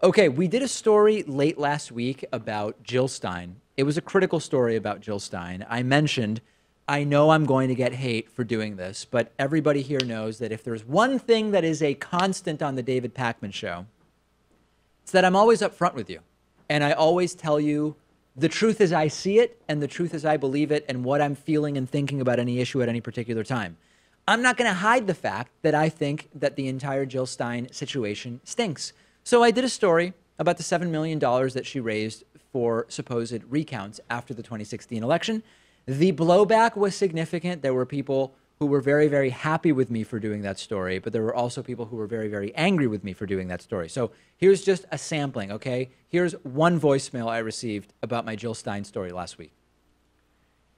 Okay, we did a story late last week about Jill Stein. It was a critical story about Jill Stein. I mentioned, I know I'm going to get hate for doing this, but everybody here knows that if there's one thing that is a constant on the David Pakman show, it's that I'm always upfront with you. And I always tell you the truth as I see it and the truth as I believe it and what I'm feeling and thinking about any issue at any particular time. I'm not going to hide the fact that I think that the entire Jill Stein situation stinks. So I did a story about the $7 million that she raised for supposed recounts after the 2016 election. The blowback was significant. There were people who were very, very happy with me for doing that story, but there were also people who were very, very angry with me for doing that story. So here's just a sampling, okay? Here's one voicemail I received about my Jill Stein story last week.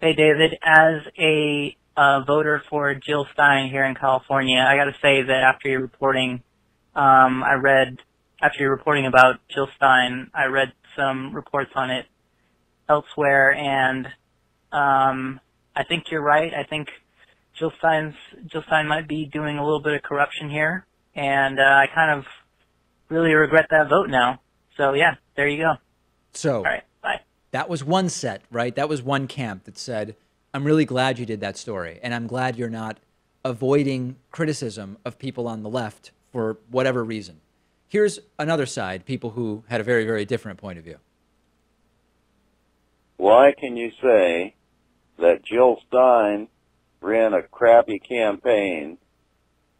Hey, David. As a voter for Jill Stein here in California, I got to say that after your reporting, after you're reporting about Jill Stein, I read some reports on it elsewhere, and I think you're right. I think Jill Stein might be doing a little bit of corruption here, and I kind of really regret that vote now. So yeah, there you go. So all right, bye. That was one set, right? That was one camp that said, I'm really glad you did that story, and I'm glad you're not avoiding criticism of people on the left for whatever reason. Here's another side, people who had a very, very different point of view. Why can you say that Jill Stein ran a crappy campaign,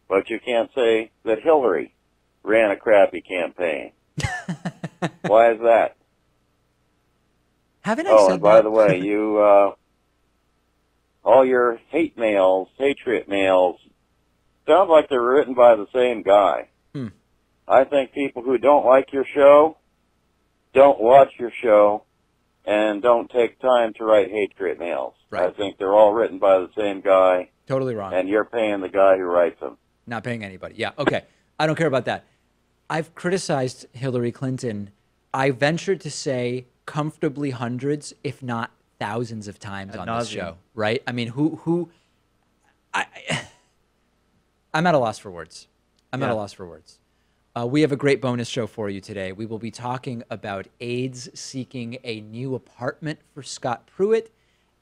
but you can't say that Hillary ran a crappy campaign? Why is that? Haven't I said and by that? the way, you, all your hate mails, hatred mails, sound like they're written by the same guy. I think people who don't like your show don't watch your show and don't take time to write hatred mails. Right. I think they're all written by the same guy. Totally wrong. And you're paying the guy who writes them. Not paying anybody. Yeah, okay. I don't care about that. I've criticized Hillary Clinton, I ventured to say comfortably hundreds, if not thousands of times on this show, right? I mean, I'm at a loss for words. I'm at a loss for words. We have a great bonus show for you today. We will be talking about aides seeking a new apartment for Scott Pruitt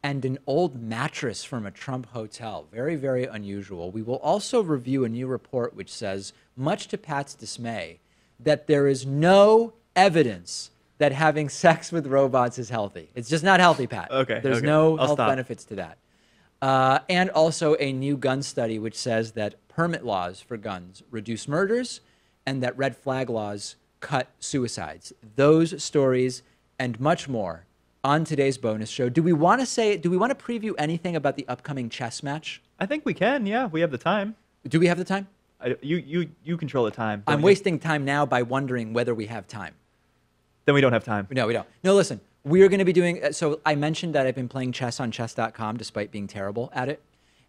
and an old mattress from a Trump hotel. Very, very unusual. We will also review a new report which says, much to Pat's dismay, that there is no evidence that having sex with robots is healthy. It's just not healthy, Pat. Okay. There's no health benefits to that. And also a new gun study which says that permit laws for guns reduce murders and that red flag laws cut suicides. Those stories and much more on today's bonus show. Do we want to preview anything about the upcoming chess match? I think we can, yeah. We have the time. Do we have the time? You control the time. I'm wasting time now by wondering whether we have time. Then we don't have time. No, we don't. No, listen, we're going to be doing, so I mentioned that I've been playing chess on chess.com despite being terrible at it.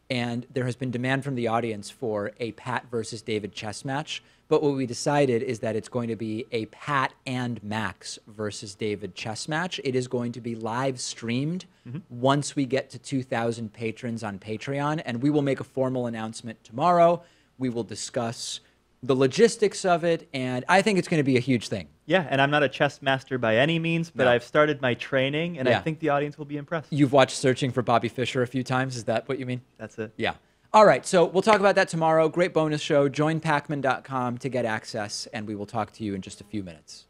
And there has been demand from the audience for a Pat versus David chess match. But what we decided is that it's going to be a Pat and Max versus David chess match. It is going to be live streamed once we get to 2,000 patrons on Patreon. And we will make a formal announcement tomorrow. We will discuss the logistics of it. And I think it's going to be a huge thing. Yeah, and I'm not a chess master by any means, but I've started my training, and I think the audience will be impressed. You've watched Searching for Bobby Fischer a few times. Is that what you mean? That's it. Yeah. All right, so we'll talk about that tomorrow. Great bonus show. Join Pakman.com to get access, and we will talk to you in just a few minutes.